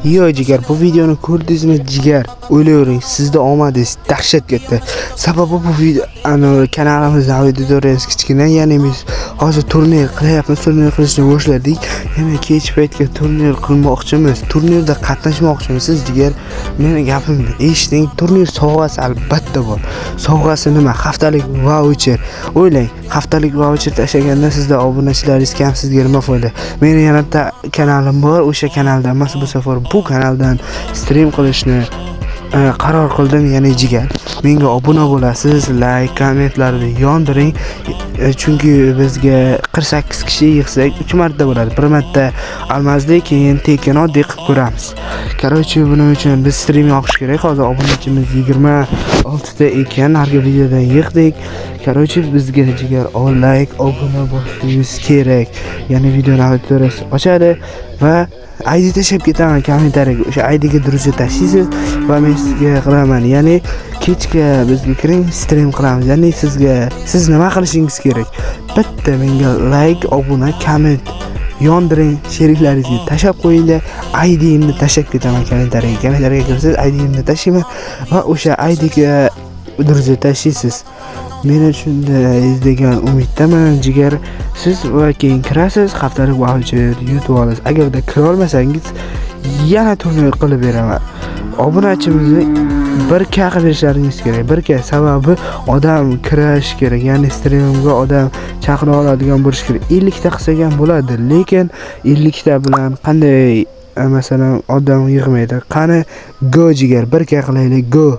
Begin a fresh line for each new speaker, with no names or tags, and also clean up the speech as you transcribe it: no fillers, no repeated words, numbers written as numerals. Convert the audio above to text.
Yo jigar, bu videoni ko'rdingizmi jigar? O'ylayvering, sizda omadingiz dahshat katta. Sababi bu video kanalimizda auditoriyasi kichkina, ya'ni biz hozir turnir qilyapmiz, turnir qilishni boshladik. Yana kech paytga turnir qilmoqchimiz, turnirda qatnashmoqchimiz. Siz jigar, meni gapimni eshiting. Turnir sovg'asi albatta bor. Sovg'asi nima? Haftalik voucher. O'ylang, haftalik voucher tashlaganda sizda obunachilaringiz kam, sizga nima foyda? Meni yana kanalim bor, o'sha kanalda emas, bu safar bu kanaldan stream qilishni qaror qildim, ya'ni jigar. Menga obuna bo'lasiz, like, kommentlarni yondiring. Chunki bizga 48 kishi yig'sak 3 marta bo'ladi. Bir marta almazlik, keyin tekin oddiy qilib ko'ramiz. Короче, buning uchun biz stream yoqish kerak. Hozir obunachimiz 26 ta ekan, har bir videodan yig'dik. Короче, bizga jigar like, obuna bo'lishingiz kerak. Ya'ni videoni auditoriyasi ochadi va ID tashab ketaman kommentariyaga. O'sha IDga durust tashlaysiz va men sizga qilaman. Ya'ni kechga bizga kiring, stream qilamiz. Ya'ni siz nima qilishingiz kerak? Bitta menga like, obuna, komment yondiring, sheriklaringizga tashab qo'yinglar. ID'imni tashab ketaman kommentariyaga. Kommentariyaga kirsangiz ID'imni tashlayman va o'sha IDga durust tashlaysiz. Meni shunday degan umiddaman jigar. Siz va keyin kirasiz, haftalik voucher yutib olasiz. Agarda kira olmasangiz yana turnir qilib beraman. Obunachimizni 1K qilib berishlaringiz kerak. 1K sababi odam kirish kerak, ya'ni streamga odam chaqira oladigan bo'lish kerak. 50 ta qilsak ham bo'ladi, lekin 50 ta bilan qanday masalan odam yig'maydi. Qani go jigar, 1K qilaylik, go.